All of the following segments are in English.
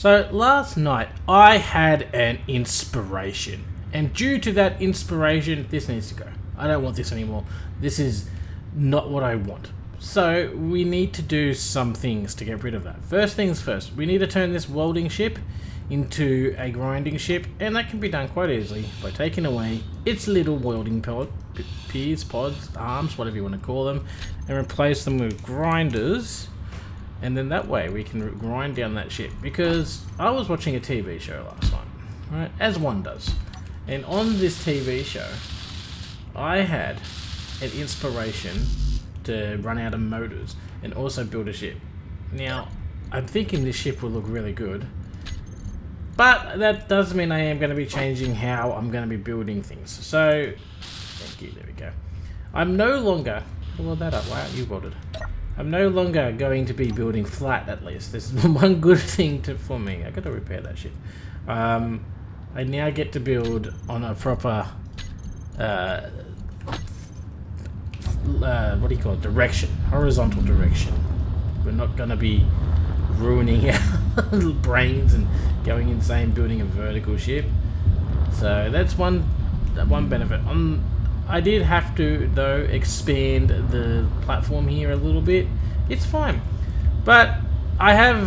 So last night I had an inspiration, and due to that inspiration, this needs to go. I don't want this anymore. This is not what I want. So we need to do some things to get rid of that. First things first, we need to turn this welding ship into a grinding ship, and that can be done quite easily by taking away its little welding piers, pods, arms, whatever you want to call them, and replace them with grinders. And then that way we can grind down that ship. Because I was watching a TV show last night, right? As one does. And on this TV show, I had an inspiration to run out of motors and also build a ship. Now, I'm thinking this ship will look really good. But that does mean I am going to be changing how I'm going to be building things. So, thank you, there we go. I'm no longer... Weld that up, why aren't you welded? I'm no longer going to be building flat, at least. This is one good thing for me. I got to repair that shit. I now get to build on a proper, what do you call it? Direction. Horizontal direction. We're not going to be ruining our brains and going insane building a vertical ship. So that's one benefit. I did have to, though, expand the platform here a little bit. It's fine. But I have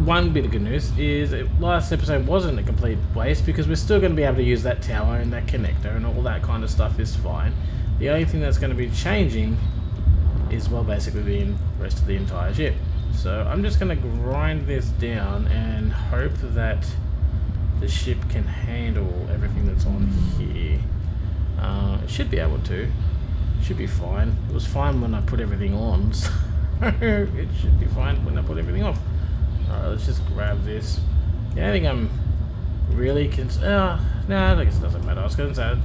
one bit of good news, is last episode wasn't a complete waste, because we're still going to be able to use that tower and that connector and all that kind of stuff is fine. The only thing that's going to be changing is, well, basically the rest of the entire ship. So I'm just going to grind this down and hope that the ship can handle everything that's on here. It should be able to. It should be fine. It was fine when I put everything on, so it should be fine when I put everything off. Alright, let's just grab this. The only thing I'm really concerned... no, I guess it doesn't matter. I was going to say,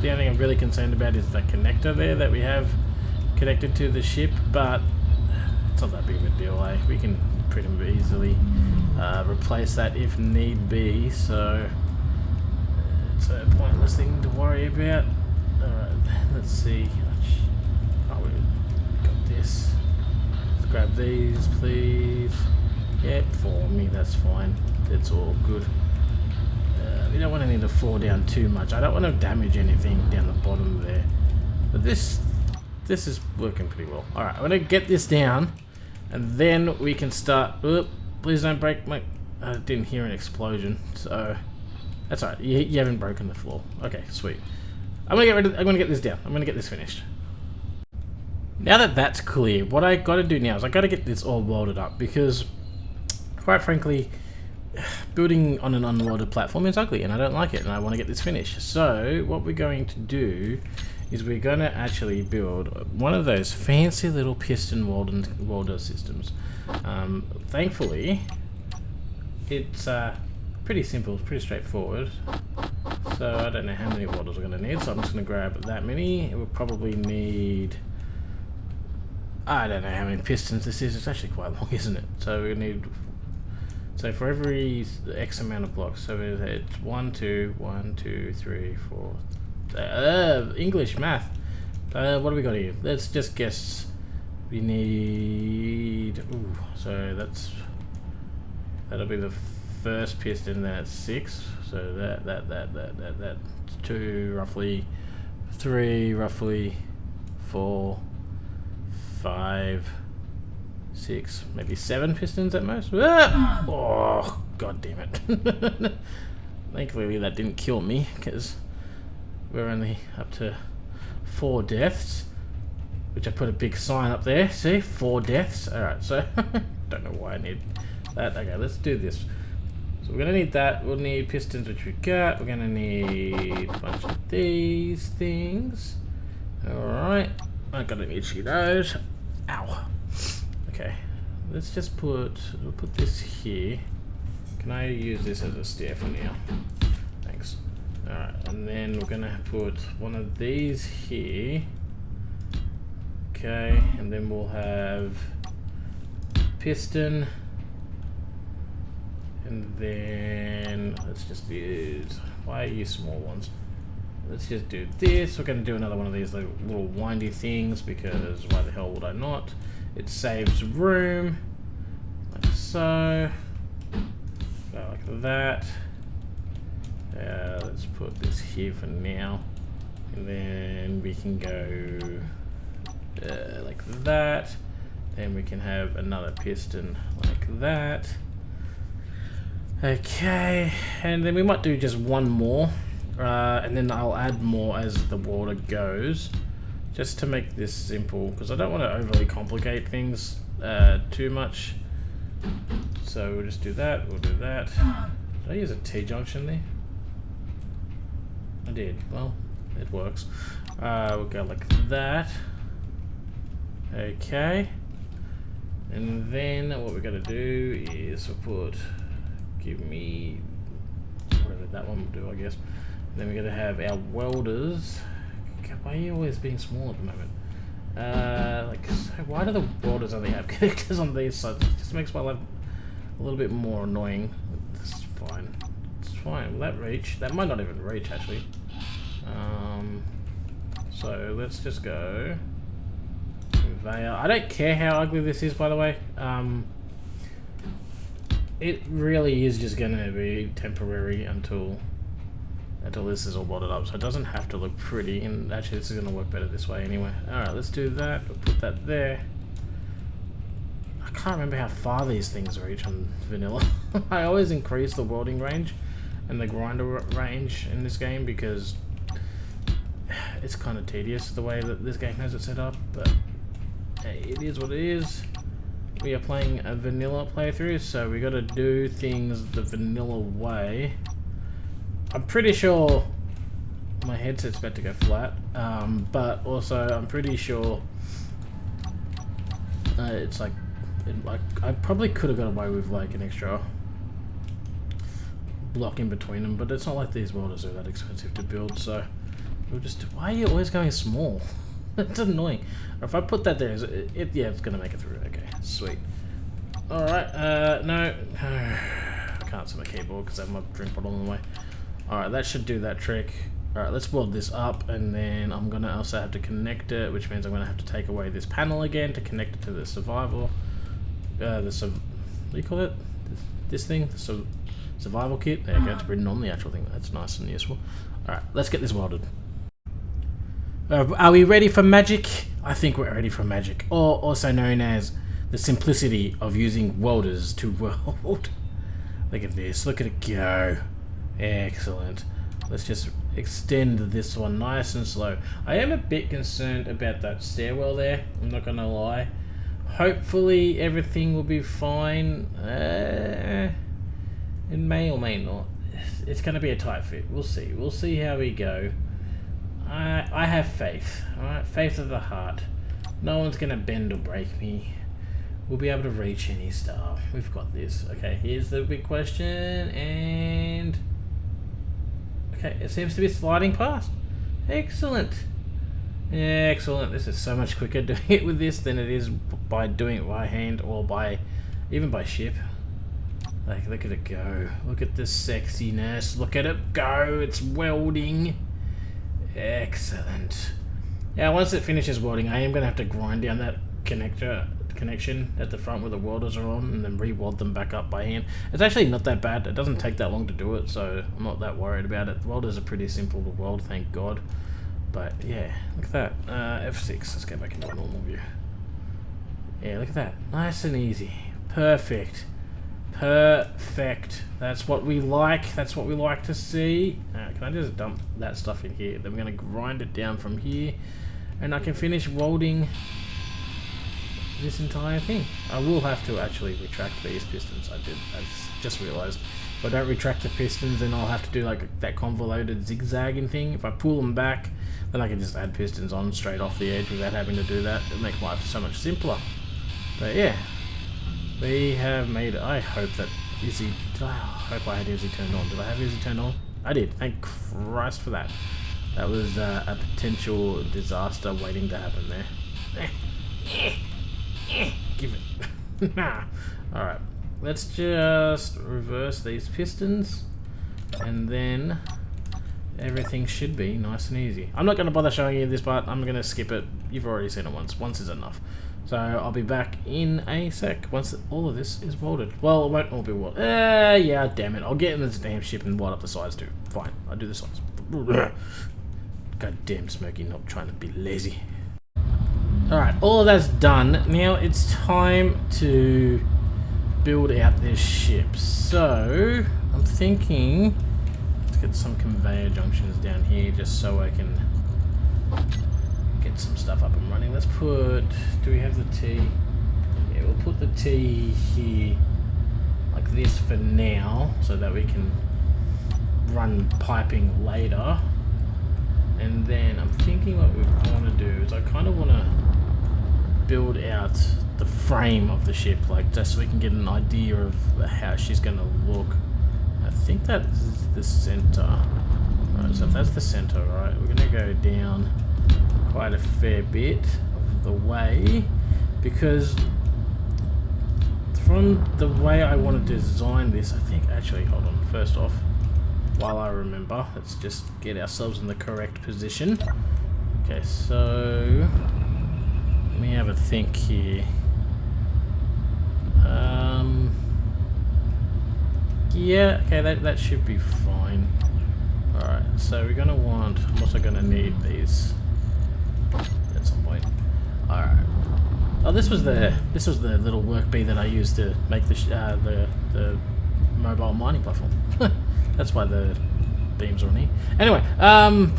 the only thing I'm really concerned about is the connector there that we have connected to the ship, but it's not that big of a deal, eh? We can pretty easily replace that if need be, so... it's a pointless thing to worry about. Alright, let's see. Oh, we got this. Let's grab these, please. Yep, for me, that's fine. That's all good. We don't want anything to fall down too much. I don't want to damage anything down the bottom there. But this is working pretty well. Alright, I'm going to get this down, and then we can start... Oop, please don't break my... I didn't hear an explosion, so... That's alright, you haven't broken the floor. Okay, sweet. I'm gonna get this down. I'm gonna get this finished. Now that that's clear, what I gotta do now is I gotta get this all welded up, because quite frankly, building on an unwelded platform is ugly and I don't like it, and I want to get this finished. So what we're going to do is we're gonna actually build one of those fancy little piston welder systems. Thankfully, it's pretty simple, pretty straightforward. So I don't know how many welders we're going to need, so I'm just going to grab that many. We'll probably need... I don't know how many pistons this is. It's actually quite long, isn't it? So we need... So for every X amount of blocks, so it's 1, 2, 1, 2, 3, 4... English, math. What do we got here? Let's just guess. We need... Ooh, so that'll be the first piston, then it's 6, so that's 2 roughly, 3 roughly, 4, 5, 6, maybe 7 pistons at most. Ah! Oh, god damn it. Thankfully that didn't kill me, because we're only up to 4 deaths, which I put a big sign up there. See, 4 deaths. Alright, so don't know why I need that. Okay, let's do this. So we're going to need that. We'll need pistons, which we got. We're going to need a bunch of these things. Alright. I got an itchy nose. Ow. Okay. Let's just we'll put this here. Can I use this as a stair for now? Thanks. Alright. And then we're going to put one of these here. Okay. And then we'll have piston. And then let's just use, why use small ones? Let's just do this. We're going to do another one of these little windy things, because why the hell would I not? It saves room, like so. like that. Let's put this here for now, and then we can go like that. Then we can have another piston like that. Okay, and then we might do just one more, and then I'll add more as the water goes, just to make this simple, because I don't want to overly complicate things too much. So we'll just do that, we'll do that. Did I use a T-junction there? I did. Well, it works. We'll go like that. Okay. And then what we're going to do is we'll put, give me, whatever that one will do, I guess. And then we're going to have our welders. Why are you always being small at the moment? Like, so why do the welders only have connectors on these sides? It just makes my life a little bit more annoying. This is fine. It's fine. Will that reach? That might not even reach, actually. So let's just go. Conveyor. I don't care how ugly this is, by the way. It really is just going to be temporary until this is all bottled up, so it doesn't have to look pretty, and actually this is going to work better this way anyway. Alright, let's do that. We'll put that there. I can't remember how far these things reach on vanilla. I always increase the welding range and the grinder range in this game because it's kind of tedious the way that this game has it set up, but hey, it is what it is. We are playing a vanilla playthrough, so we got to do things the vanilla way. I'm pretty sure my headset's about to go flat, but also I'm pretty sure it's like I probably could have got away with like an extra block in between them, but it's not like these welders are that expensive to build, so we'll just. Why are you always going small? It's annoying. Or if I put that there, yeah, it's gonna make it through. Okay, sweet. All right, no, I can't see my keyboard because I have my drink bottle on the way. All right, that should do that trick. All right, let's weld this up, and then I'm gonna also have to connect it, which means I'm gonna have to take away this panel again to connect it to the survival. What do you call it? This thing, the survival kit. There you go. It's written on the actual thing. That's nice and useful. All right, let's get this welded. Are we ready for magic? I think we're ready for magic, or also known as the simplicity of using welders to weld. Look at this. Look at it go. Excellent. Let's just extend this one nice and slow. I am a bit concerned about that stairwell there. I'm not gonna lie. Hopefully everything will be fine. It may or may not. It's gonna be a tight fit. We'll see. We'll see how we go. I have faith. Alright, faith of the heart. No one's gonna bend or break me. We'll be able to reach any star. We've got this. Okay, here's the big question, and okay, it seems to be sliding past. Excellent. Excellent. This is so much quicker doing it with this than it is by doing it by hand or even by ship. Like, look at it go. Look at the sexiness. Look at it go. It's welding. Excellent. Now, once it finishes welding, I am going to have to grind down that connection at the front where the welders are on, and then re-weld them back up by hand. It's actually not that bad. It doesn't take that long to do it, so I'm not that worried about it. The welders are pretty simple to weld, thank God. But yeah, look at that. F6. Let's go back into a normal view. Yeah, look at that. Nice and easy. Perfect. Perfect. That's what we like. That's what we like to see. Can I just dump that stuff in here? Then we're going to grind it down from here, and I can finish welding this entire thing. I will have to actually retract these pistons. I just realized. If I don't retract the pistons, then I'll have to do like that convoluted zigzagging thing. If I pull them back, then I can just add pistons on straight off the edge without having to do that. It'll make life so much simpler. But yeah, we have made it. I hope that Izzy. I hope I had Izzy turned on. Did I have Izzy turned on? I did. Thank Christ for that. That was a potential disaster waiting to happen there. Give it. Alright. Let's just reverse these pistons, and then everything should be nice and easy. I'm not going to bother showing you this part. I'm going to skip it. You've already seen it once. Once is enough. So I'll be back in a sec once all of this is welded. Well, it won't all be welded. Yeah, damn it. I'll get in this damn ship and weld up the sides too. Fine, I'll do the sides. God damn Smokey, not trying to be lazy. Alright, all of that's done. Now it's time to build out this ship. So, I'm thinking, let's get some conveyor junctions down here just so I can get some stuff up and running. Let's put, do we have the T? Yeah, we'll put the T here like this for now so that we can run piping later. And then I'm thinking what we want to do is I kind of want to build out the frame of the ship, like just so we can get an idea of how she's going to look. I think that's the center. Right, so if that's the center, right, we're going to go down quite a fair bit of the way, because from the way I want to design this, I think, actually, hold on, first off, while I remember, let's just get ourselves in the correct position. Okay, so let me have a think here. Yeah, okay, that should be fine. Alright, so we're gonna want, I'm also gonna need these at some point. Alright. Oh, this was the little work bee that I used to make the mobile mining platform. That's why the beams are on here. Anyway,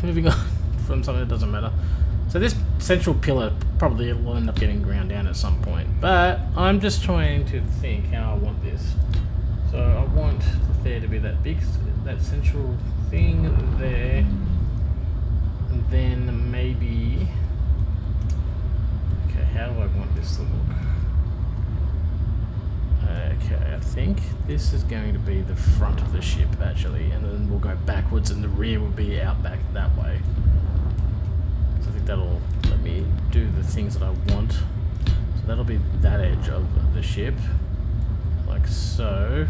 moving on from something that doesn't matter. So this central pillar probably will end up getting ground down at some point, but I'm just trying to think how I want this. So I want there to be that big, that central thing there, and then maybe, okay, how do I want this to look? Okay, I think this is going to be the front of the ship actually, and then we'll go backwards and the rear will be out back that way. So I think that'll let me do the things that I want. So that'll be that edge of the ship, like so.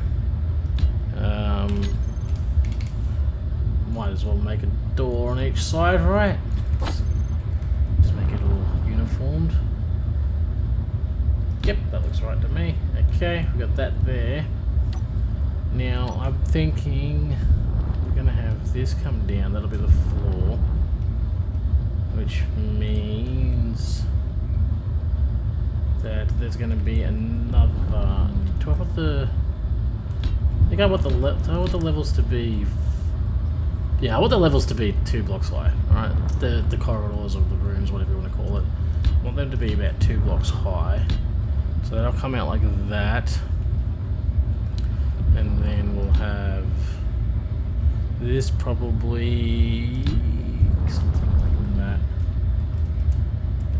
Might as well make a door on each side, right? Just make it all uniformed. Yep, that looks right to me. Okay, we got that there. Now I'm thinking we're gonna have this come down. That'll be the floor, which means that there's gonna be another. Do I want the? I think I want the levels to be. Yeah, I want the levels to be 2 blocks high. Alright, the corridors or the rooms, whatever you want to call it. I want them to be about 2 blocks high. So that'll come out like that. And then we'll have this probably something like that.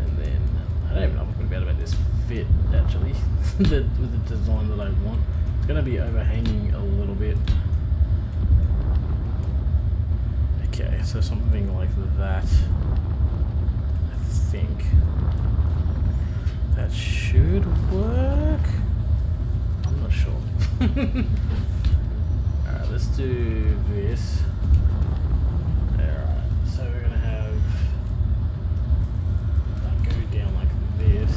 And then I don't even know if I'm going to be able to make this fit actually with the design that I want. It's going to be overhanging a little bit. Okay, so something like that. I think that should work. I'm not sure. Alright, let's do this. Alright, so we're gonna have that go down like this.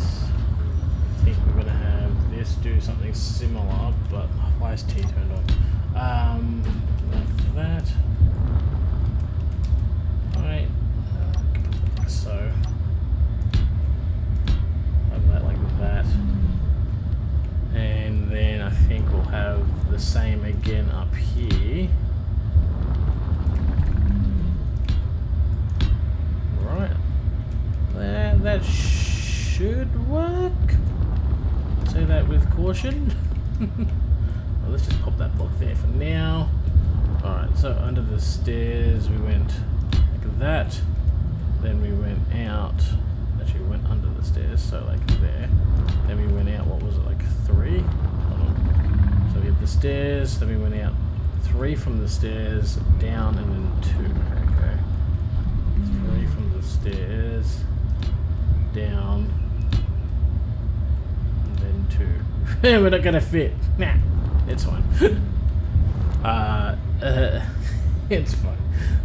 I think we're gonna have this do something similar, but why is T turned on? Like that. Right, like so. Have that like that. And then I think we'll have the same again up here. Right. That should work. Say that with caution. Well, let's just pop that block there for now. Alright, so under the stairs we went like that. Then we went out. Actually, we went under the stairs, so like there. Then we went out, what was it, like 3? Hold on. So we had the stairs, then we went out 3 from the stairs, down, and then 2. Okay. 3 from the stairs, down, and then 2. We're not gonna fit. Nah, it's fine. It's fine.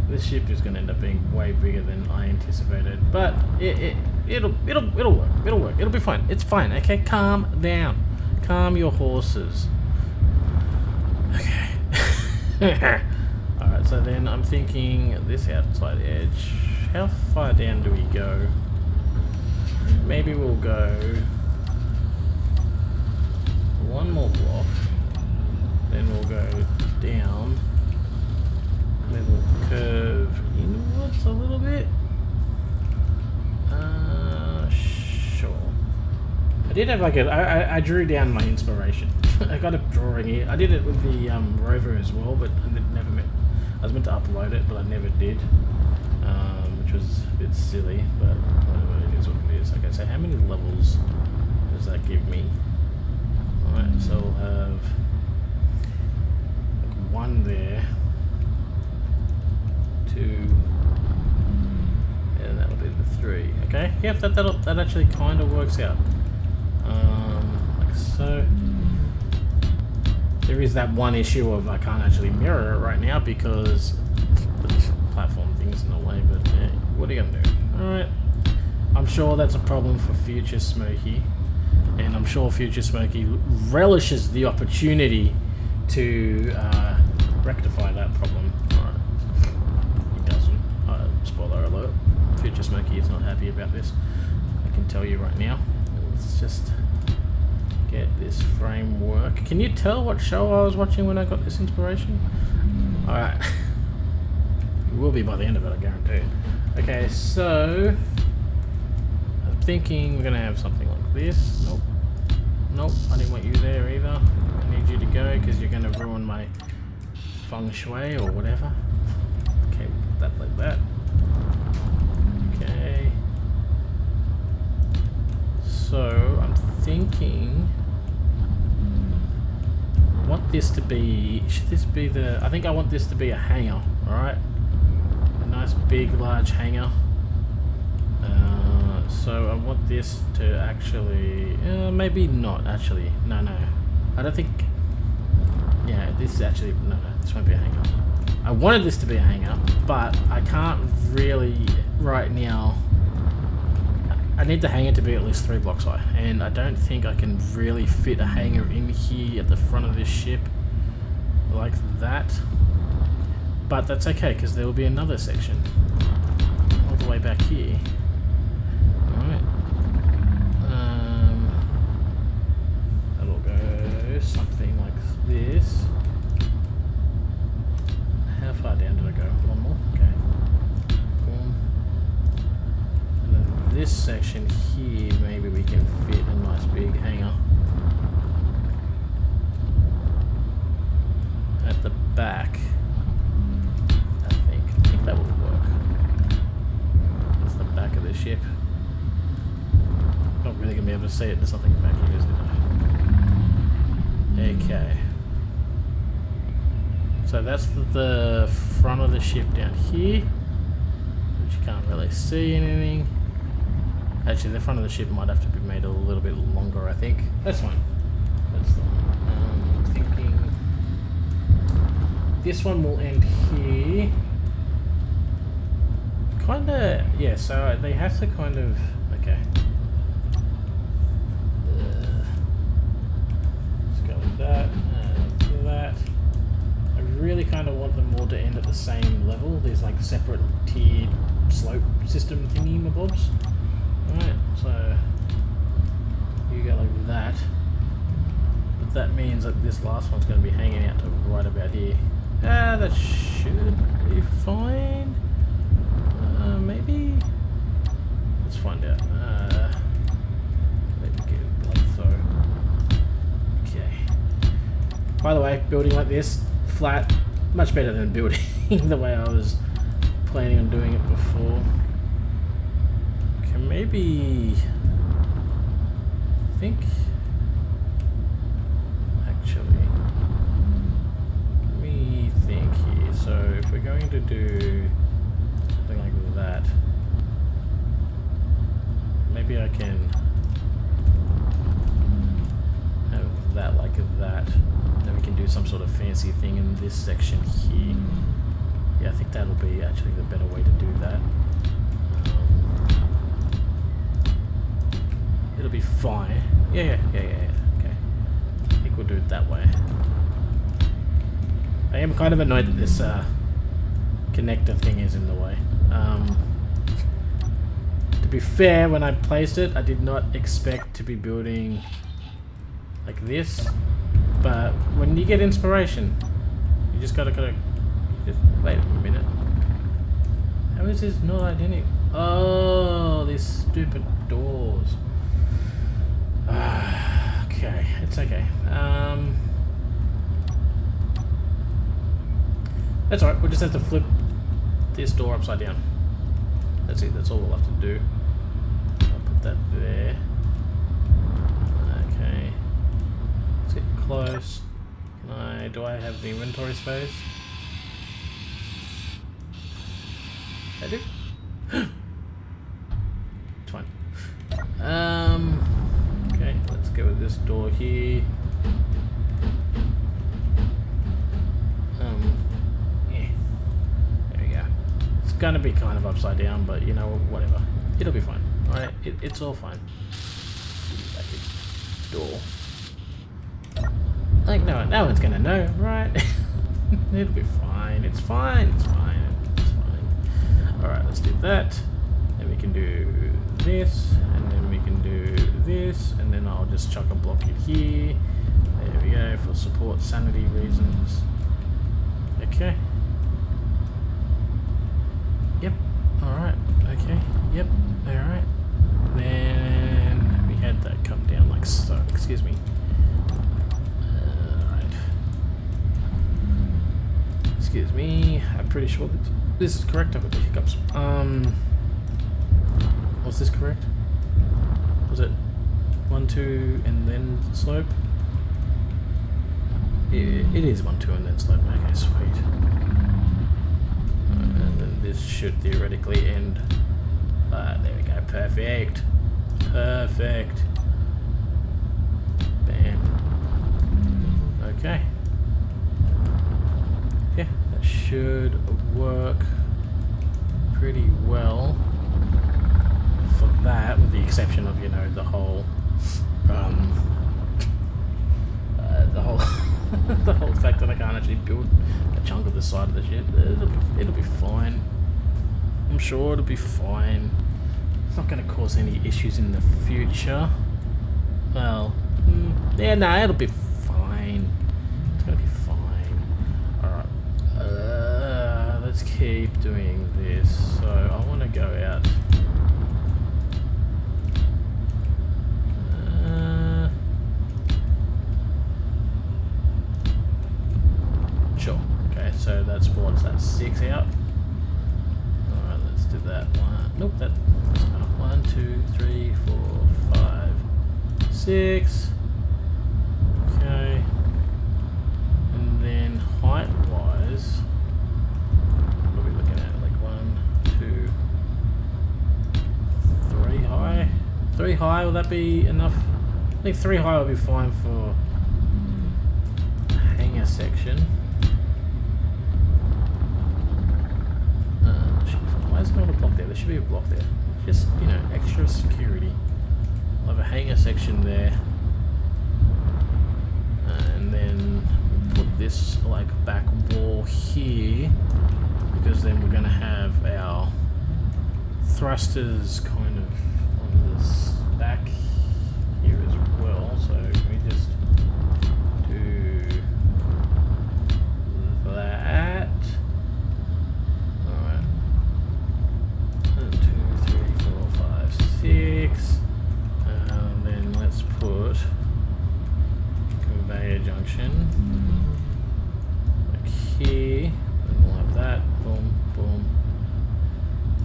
This ship is gonna end up being way bigger than I anticipated, but It'll work. It'll work. It'll be fine. It's fine. Okay, calm down. Calm your horses. Okay. Alright, so then I'm thinking this outside edge. How far down do we go? Maybe we'll go one more block. Then we'll go down. Then we'll curve inwards a little bit. Sure. I did have like I drew down my inspiration. I got a drawing here. I did it with the rover as well, but I never meant. I was meant to upload it, but I never did, which was a bit silly. But whatever, it is what it is. Okay, so how many levels does that give me? All right, so we'll have like one there, two. And that'll be the 3. Okay. Yep. That actually kind of works out. Like so. There is that one issue of I can't actually mirror it right now because the platform thing's in the way. But yeah, what are you gonna do? All right. I'm sure that's a problem for future Smokey, and I'm sure future Smokey relishes the opportunity to rectify that problem. All right. He doesn't. Spoiler alert. Future Smokey is not happy about this. I can tell you right now. Let's just get this framework. Can you tell what show I was watching when I got this inspiration? Alright. It will be by the end of it, I guarantee it. Okay, so I'm thinking we're gonna have something like this. Nope. Nope, I didn't want you there either. I need you to go because you're gonna ruin my feng shui or whatever. Okay, put that like that. Okay. So I'm thinking I want this to be, should this be the, I think I want this to be a hangar, alright? A nice big large hangar. So I want this to actually, maybe not actually, no, I don't think, yeah, this is actually, no, this won't be a hangar. I wanted this to be a hangar, but I can't really right now. I need the hangar to be at least 3 blocks high, and I don't think I can really fit a hangar in here at the front of this ship like that. But that's okay, because there will be another section all the way back here. Alright. That'll go something like this. How far down did I go? One more? Okay. Boom. And then this section here, maybe we can fit a nice big hangar. At the back. I think that will work. That's the back of the ship. Not really gonna be able to see it, there's something back here, is it? Okay. So that's the front of the ship down here, which you can't really see anything. Actually, the front of the ship might have to be made a little bit longer, I think. That's fine. That's fine. I'm thinking this one will end here. Kinda, yeah, so they have to kind of, okay. Let's go with that, and that. I really kind of want them all to end at the same level. There's like separate tiered slope system thingy-mabobs. Alright, so you go like that. But that means that this last one's going to be hanging out to right about here. That should be fine. Maybe? Let's find out. Let me get it like so. Okay. By the way, building like this, flat, much better than building the way I was planning on doing it before. Okay, maybe, I think, actually, let me think here. So if we're going to do something like that, maybe I can have that like that. Then we can do some sort of fancy thing in this section here. Yeah, I think that'll be actually the better way to do that. It'll be fine. Yeah. Okay. I think we'll do it that way. I am kind of annoyed that this connector thing is in the way. To be fair, when I placed it, I did not expect to be building like this. But when you get inspiration, you just gotta just wait a minute. How is this not identical? Oh, these stupid doors. Okay, it's okay. That's alright, we'll just have to flip this door upside down. That's it, that's all we'll have to do. I'll put that there. Okay. Let's get close. Do I have the inventory space? I do. It's fine. Okay, let's go with this door here. Yeah. There we go. It's gonna be kind of upside down, but you know, whatever. It'll be fine. Alright, it's all fine. Door. Like, no one's gonna know, right? It'll be fine. It's fine. It's fine. It's fine. Alright, let's do that. Then we can do this, and then we can do this, and then I'll just chuck a block in here. There we go, for support sanity reasons. Okay. Yep. Alright. Okay. Yep. Alright. Then we had that come down like so. Excuse me. Excuse me, I'm pretty sure that this is correct. I've got the hiccups. Was this correct? Was it 1, 2, and then slope? It is 1, 2, and then slope. Okay, sweet. And then this should theoretically end. There we go. Perfect. Perfect. Bam. Okay. Yeah, that should work pretty well for that, with the exception of, you know, the whole the whole fact that I can't actually build a chunk of the side of the ship. It'll be fine. I'm sure it'll be fine. It's not going to cause any issues in the future. Well, yeah, no, it'll be fine. It's going to be fine. Alright. Let's keep doing this. So I want to go out. Sure. Okay, so that's what's that, 6 out? Alright, let's do that one. Nope, that's not 1, 2, 3, 4, 5, 6. Okay. And then height wise, what are we looking at? Like 1, 2, 3 high? 3 high, will that be enough? I think 3 high will be fine for hangar section. Why is there not a block there? There should be a block there. Just, you know, extra security. I'll have a hangar section there. And then we'll put this, like, back wall here. Because then we're going to have our thrusters kind of on this back here as well. So we just do that. Alright. 1, 2, 3, 4, 5, 6. And then let's put conveyor junction like here. And we'll have that. Boom, boom.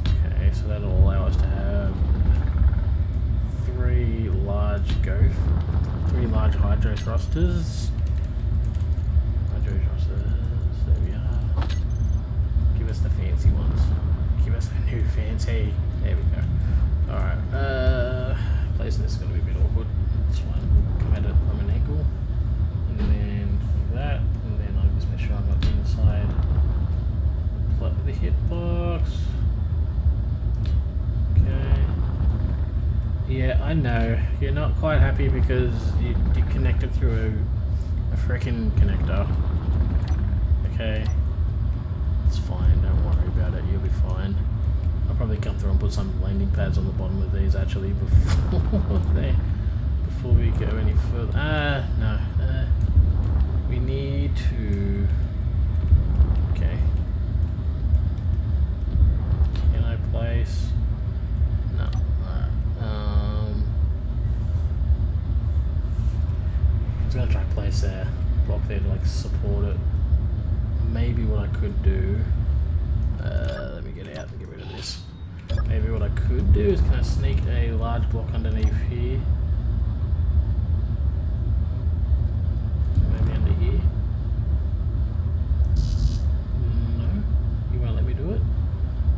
Okay, so that'll allow us to have 3 large hydro thrusters. Hydro thrusters, there we are. Give us the fancy ones. Give us the new fancy. There we go. Alright, placing this is going to be a bit awkward. It's fine. We'll come at it from an angle. And then like that. And then I'll just make sure I'm up inside. Plug the hitbox. Okay. Yeah, I know you're not quite happy because you connected through a freaking connector. Okay, it's fine. Don't worry about it. You'll be fine. I'll probably come through and put some landing pads on the bottom of these actually before we go any further. No. We need to. Okay. Can I place? No. I was gonna try to place a block there to like support it. Maybe what I could do. Let me get out and get rid of this. Maybe what I could do is, can I sneak a large block underneath here? Maybe under here? No, you won't let me do it.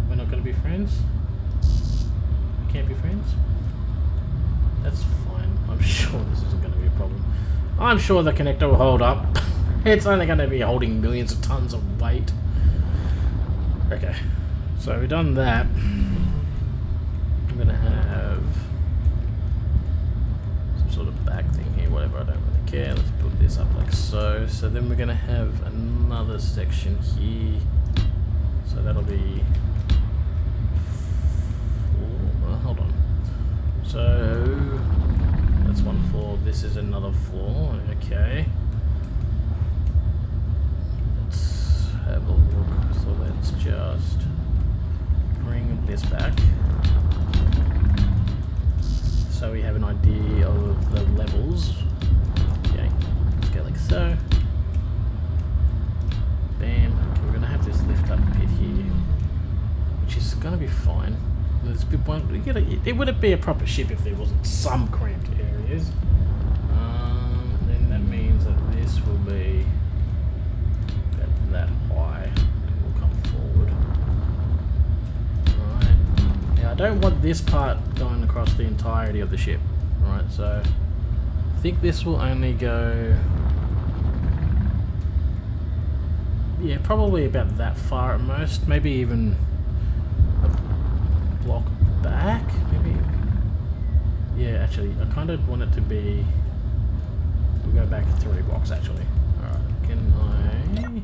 We're not going to be friends. We can't be friends. That's fine. I'm sure this isn't going to be a problem. I'm sure the connector will hold up. It's only going to be holding millions of tons of weight. Okay, so we've done that. I'm going to have some sort of back thing here, whatever, I don't really care. Let's put this up like so. So then we're going to have another section here. So that'll be... hold on. So that's one floor, this is another floor, okay. Let's have a look. So let's just bring this back. So we have an idea of the levels. Okay, let's go like so. Bam. Okay, we're gonna have this lift up pit here, which is gonna be fine. There's a bit one. It wouldn't be a proper ship if there wasn't some cramped areas. Then that means that this will be that high, and we'll come forward. Right. Now I don't want this part going across the entirety of the ship. Right. So I think this will only go. Yeah, probably about that far at most. Maybe even a block back, maybe. Yeah, actually, I kind of want it to be. We'll go back 3 blocks actually. Alright, can I.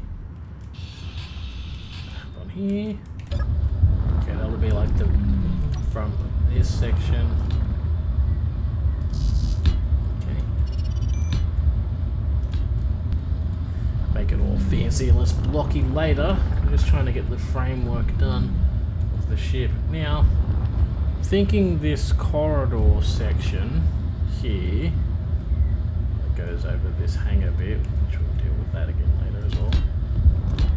On here. Okay, that'll be like the. From this section. Make it all fancy and less blocky later. I'm just trying to get the framework done of the ship. Now, thinking this corridor section here that goes over this hangar bit, which we'll deal with that again later as well.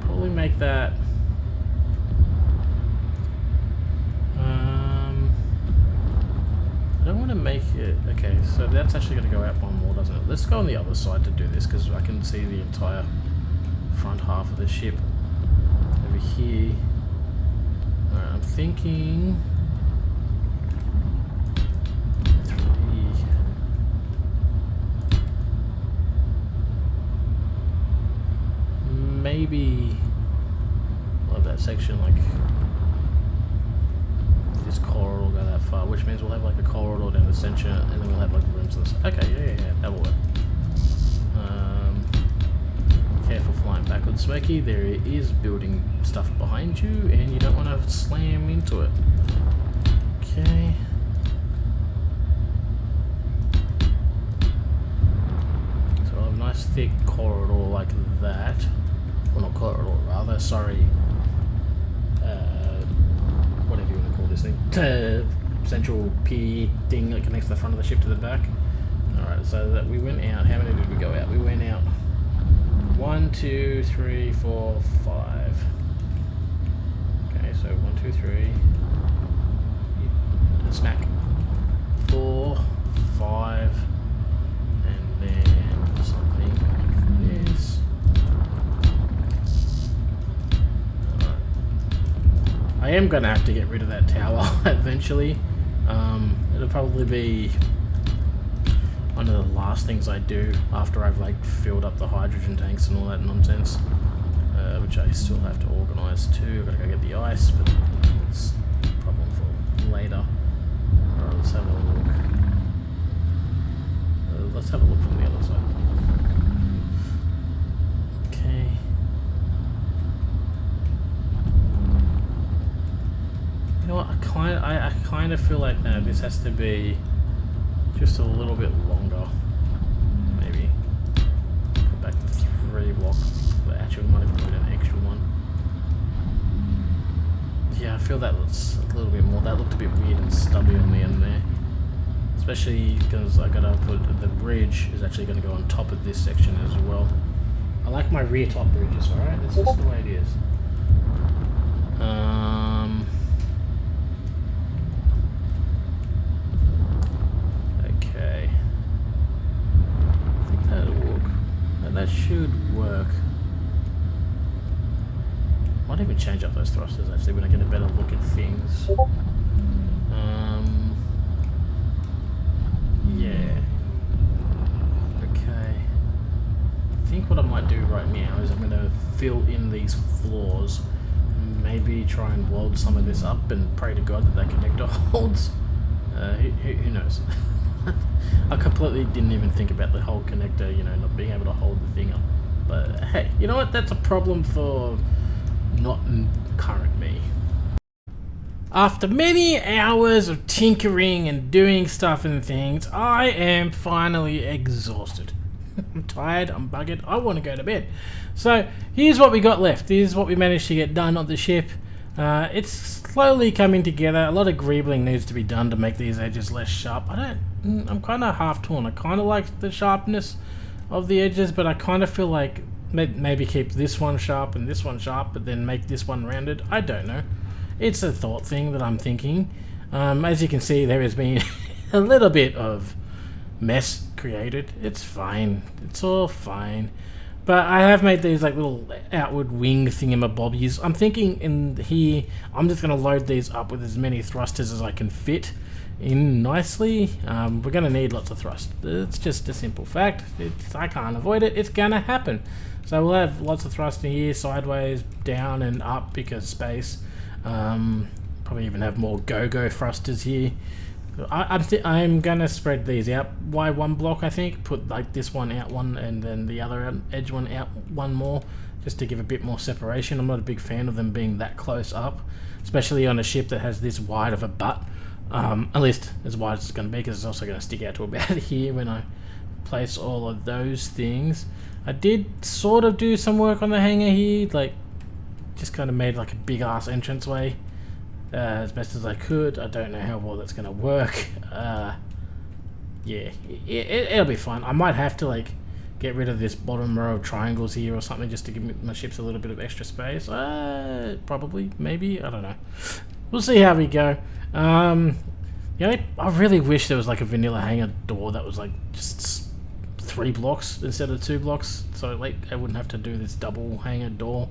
Probably make that. I don't want to make it. Okay, so that's actually going to go out one more, doesn't it? Let's go on the other side to do this because I can see the entire front half of the ship over here. Alright, I'm thinking 3. Maybe we'll have that section like this corridor will go that far, which means we'll have like a corridor down the center and then we'll have like rooms on the side. Okay, yeah, that will work. Careful flying backwards, Smokey. There is building stuff behind you and you don't want to slam into it. Okay. So I'll have a nice thick corridor like that. Well, not corridor, rather, sorry. Whatever you want to call this thing. Central pier thing that connects the front of the ship to the back. Alright, so that we went out. How many did we go out? We went out 1, 2, 3, 4, 5. Okay, so 1, 2, 3. Smack. 4, 5. And then something like this. I am going to have to get rid of that tower eventually. It'll probably be one of the last things I do after I've like filled up the hydrogen tanks and all that nonsense, which I still have to organise too. I've got to go get the ice, but it's a problem for later. Alright, let's have a look. let's have a look from the other side. Okay. You know what? I kind of feel like this has to be just a little bit longer. Maybe put back the 3 block. But actually, we might have put an extra one. Yeah, I feel that looks a little bit more. That looked a bit weird and stubby on the end there. Especially because I gotta put the bridge is actually gonna go on top of this section as well. I like my rear top bridges, alright? That's just the way it is. Okay. I think that'll work. That should work. Might even change up those thrusters actually when I get a better look at things. Yeah. Okay. I think what I might do right now is I'm going to fill in these floors. Maybe try and weld some of this up and pray to God that that connector holds. Who knows? I completely didn't even think about the whole connector, you know, not being able to hold the thing up. But hey, you know what? That's a problem for not current me. After many hours of tinkering and doing stuff and things, I am finally exhausted. I'm tired, I'm buggered, I want to go to bed. So here's what we got left. Here's what we managed to get done on the ship. It's slowly coming together. A lot of greebling needs to be done to make these edges less sharp. I'm kind of half torn. I kind of like the sharpness of the edges, but I kind of feel like maybe keep this one sharp and this one sharp, but then make this one rounded. I don't know. It's a thought thing that I'm thinking. As you can see, there has been a little bit of mess created. It's fine. It's all fine. But I have made these like little outward wing thingamabobbies. I'm thinking in here, I'm just going to load these up with as many thrusters as I can fit in nicely. We're going to need lots of thrust. It's just a simple fact. I can't avoid it. It's going to happen. So we'll have lots of thrust in here, sideways, down and up because space. Probably even have more go-go thrusters here. I'm gonna spread these out. Why one block? I think put like this one out one, and then the other edge one out one more, just to give a bit more separation. I'm not a big fan of them being that close up, especially on a ship that has this wide of a butt. At least as wide as it's going to be, because it's also going to stick out to about here when I place all of those things. I did sort of do some work on the hangar here, like just kind of made like a big ass entranceway as best as I could. I don't know how well that's going to work. Yeah, it'll be fine. I might have to like get rid of this bottom row of triangles here or something just to give my ships a little bit of extra space. Probably, maybe, I don't know. We'll see how we go. I really wish there was like a vanilla hangar door that was like just 3 blocks instead of 2 blocks, so like I wouldn't have to do this double hangar door.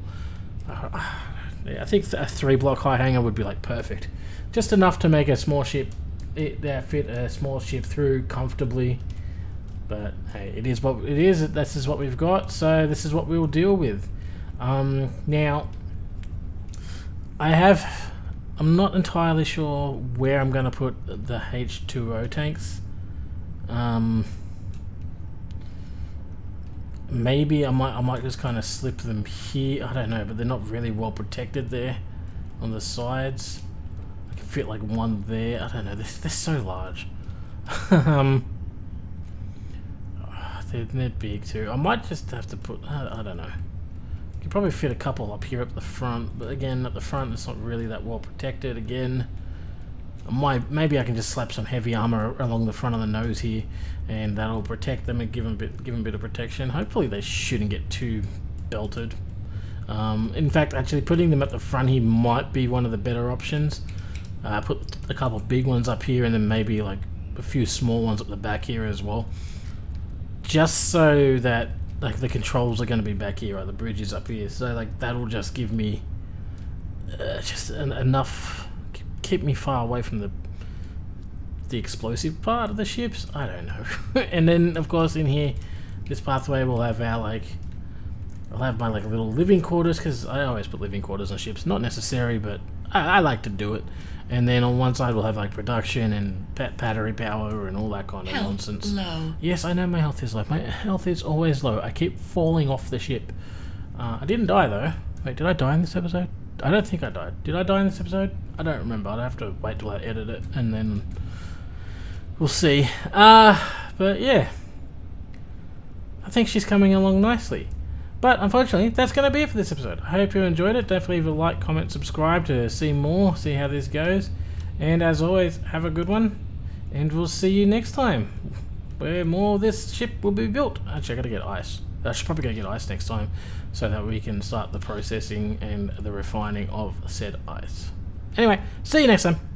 Yeah, I think a 3 block high hangar would be like perfect, just enough to make a small ship fit a small ship through comfortably. But hey, it is what it is. This is what we've got, so this is what we will deal with. Now I'm not entirely sure where I'm going to put the H2O tanks. Maybe I might just kind of slip them here. I don't know, but they're not really well protected there on the sides. I can fit like one there. I don't know. They're so large. They're big too. I might just have to put. I don't know. You could probably fit a couple up here at the front, but again, at the front it's not really that well protected. Again, maybe I can just slap some heavy armor along the front of the nose here, and that'll protect them and give them a bit of protection. Hopefully they shouldn't get too belted. In fact, actually putting them at the front here might be one of the better options. Put a couple big ones up here, and then maybe like a few small ones at the back here as well, just so that like the controls are going to be back here, or the bridge is up here, so like that'll just give me just enough, keep me far away from the explosive part of the ships. I don't know. And then of course in here, this pathway will have our like I'll have my like little living quarters, because I always put living quarters on ships. Not necessary, but I like to do it. And then on one side we'll have like production and battery power and all that kind of nonsense. Low. Yes, I know my health is low. My health is always low. I keep falling off the ship. I didn't die though. Wait, did I die in this episode? I don't think I died. Did I die in this episode? I don't remember. I'd have to wait till I edit it and then we'll see. But yeah, I think she's coming along nicely. But unfortunately, that's going to be it for this episode. I hope you enjoyed it. Definitely leave a like, comment, subscribe to see more, see how this goes. And as always, have a good one. And we'll see you next time, where more of this ship will be built. Actually, I got to get ice. I should probably go get ice next time, so that we can start the processing and the refining of said ice. Anyway, see you next time.